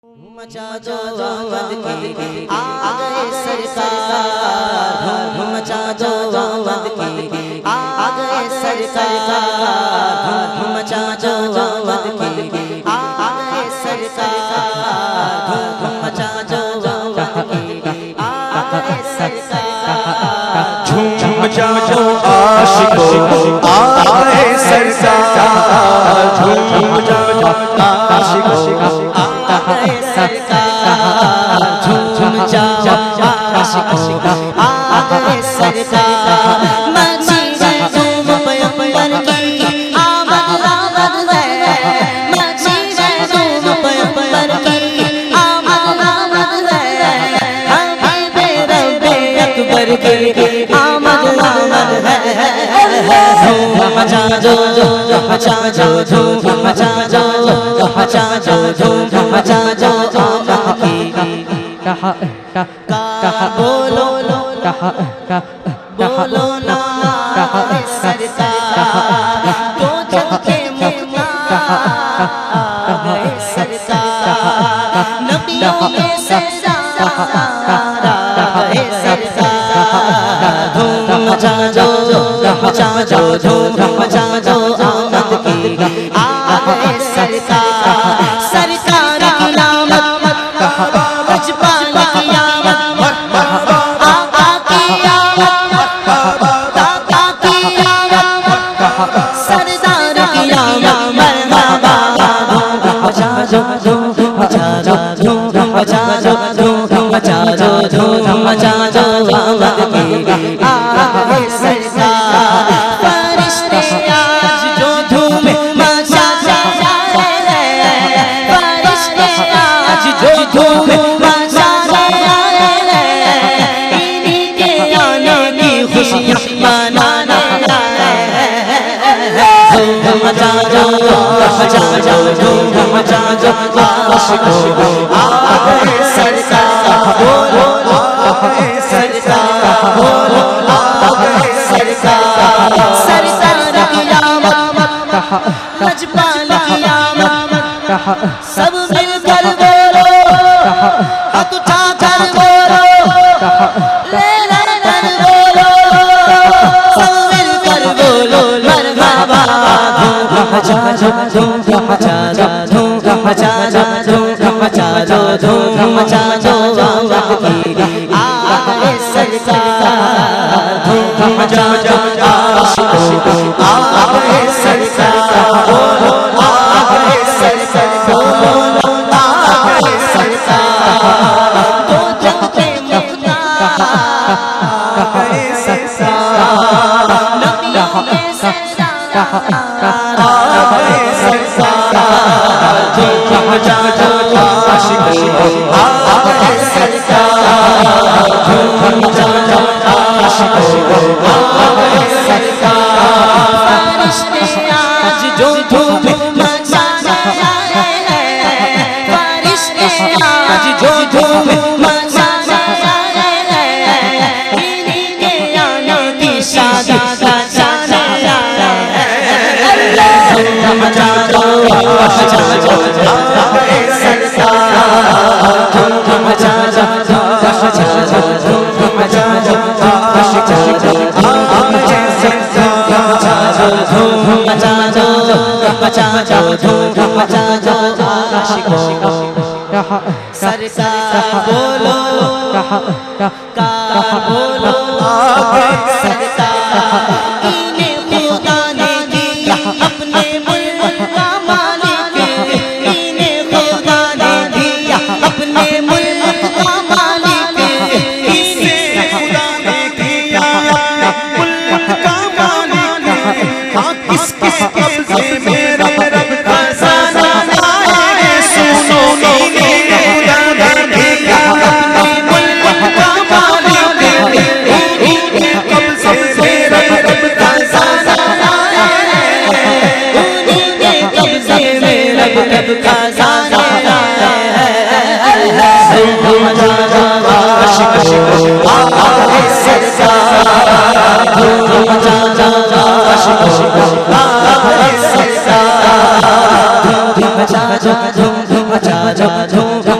مچا جو آمد کی آ گئے سرکار، دھوم مچا جو آمد کی آ گئے سرکار، دھوم مچا جو آمد کی آ گئے سرکار، دھوم مچا جو آمد کی آ گئے سرکار، دھوم مچا جو عاشقوں آ گئے سرکار، دھوم مچا جو عاشقوں جھوم جاؤ عاشق آگئے سرکار، مچی ہے دھوم پیغمبر کی آمد آمد ہے، مچی ہے دھوم پیغمبر کی آمد آمد ہے، حبیب رب اکبر کی آمد آمد ہے، دھوم مچا جو مچا جو دھوم مچا جو مچا جو دھوم مچا جو آمد کی بولو بولو نا سرکار، دو جگ کے مہمان گئے سرکار، نبیوں میں سردار گئے سرکار، دھوم مچا جو مچا جو دھوم مچا جو آمد کی آ گئے سرکار، سرکار کی آمد بچپن کی آمد، آقا کی آمد، دادا کی آمد، سردار کی آمد، مرحبا دھوم مچا جو دھوم مچا جو دھوم مچا جو دھوم مچا جو دھوم مچا جو آمد کی آ گئے سرکار، فرشتے آج جو دھوم مچا رہے ہیں، فرشتے آج جو دھوم مچا رہے ہیں، انہی کے آنے کی خوشیاں منانے آئے ہیں، دھوم مچا جو مچا جو دھوم مچا جو عاشقوں آ گئے سرکار، بولو آ گئے سرکار، بولو آ گئے سرکار، سرکار کی آمد، لجپال کی آمد، سب مل کر بولو، ہاتھ اٹھا کر بولو، لے لے کر بولو، سب مل کر بولو، مرحبا دھوم مچا جو دھوم مچا جو دھوم مچا جو دھوم مچا جو دھوم مچا جو آمد کی آ گئے سرکار، دھوم مچا جو عاشقوں آ گئے سرکار، بولو آ گئے سرکار، بولو آ گئے سرکار، دو جگ کے مختار گئے سرکار، نبیوں میں سردار آ گئے سرکار، دھوم مچا جو عاشقوں آ گئے سرکار، دھوم مچا جو عاشقوں آ گئے سرکار، فرشتے آج جو دھوم مچا رہے ہیں، فرشتے آج جو دھوم مچا رہے ہیں، انہی کے آنے کی شادی سجانے آئے ہیں، دھوم مچا جو مچا جو آ گئے سرکار، دھوم مچا جو مچا جو دھوم مچا جو عاشقوں آ گئے سرکار، دھوم مچا جو مچا جو دھوم مچا جو عاشقوں سرکار، بولو بولو آ گئے سرکار، انہیں خدا نے دیا اپنے ملک کا مالک، انہیں خدا نے دیا اپنے ملک کا مالک، انہیں خدا نے دیا اپنے ملک کا مالک، ہاں کس کس قبضے میں رب کا خزانہ ہے، سنو انہیں خدا نے دیا اپنے ملک کا مالک، انہیں قبضے میں رب کا خزانہ ہے، انہیں قبضے میں رب کا خزانہ ہے، دھوم مچا جو عاشقوں آ گئے سرکار، دھوم مچا جو عاشقوں آ گئے سرکار، دھوم مچا جو دھوم مچا جو دھوم